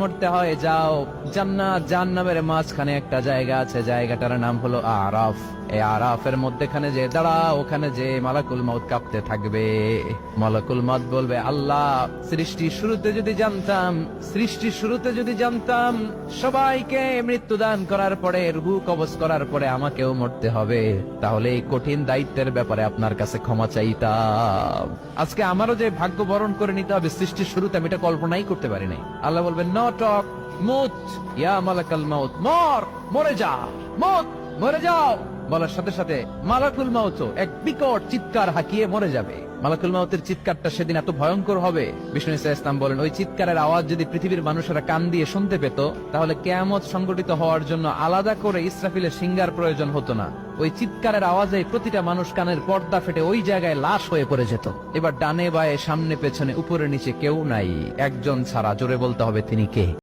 মরতে হয় যাও, জান্নাত জাহান্নামের মাঝখানে একটা জায়গা আছে, জায়গাটার নাম হলো আরাফ। এই আরাফের মধ্যখানে যে দাঁড়া, ওখানে যে মালাকুল মউত কাঁপতে থাকবে। মালাকুল মউত বলবে, আল্লাহ সৃষ্টির শুরুতে যদি জানতাম সবাইকে মৃত্যুদান করার পরে, রূহ কবজ করার পরে আমাকেও মরতে হবে, তাহলে এই কঠিন দায়িত্বের ব্যাপারে আপনার কাছে ক্ষমা চাইতাম। আজকে আমারও যে ভাগ্য বরণ করে নিতে হবে সৃষ্টির শুরুতে, আমি এটা কল্পনাই করতে পারি নাই। আল্লাহ বলবেন, নো টক, মুত ইয়া মালাকুল মউত, মরে যা, মরে যাও। বলার সাথে সাথে মালাকুল মউত এক বিকট চিৎকার হাঁকিয়ে মরে যাবে। মালাকুল মউতের চিৎকারটা সেদিন এত ভয়ঙ্কর হবে, বিষ্ণু ঈসা ইসলাম বলেন, ওই চিৎকারের আওয়াজ যদি পৃথিবীর মানুষেরা কান দিয়ে শুনতে পেত, তাহলে কিয়ামত সংগঠিত হওয়ার জন্য আলাদা করে ইসরাফিলের সিঙ্গার প্রয়োজন হতো না। ওই চিৎকারের আওয়াজে প্রতিটা মানুষ কানের পর্দা ফেটে ওই জায়গায় লাশ হয়ে পড়ে যেত। এবার ডানে বায়ে সামনে পেছনে উপরে নিচে কেউ নাই, একজন ছাড়া। জোরে বলতে হবে, তিনি কে?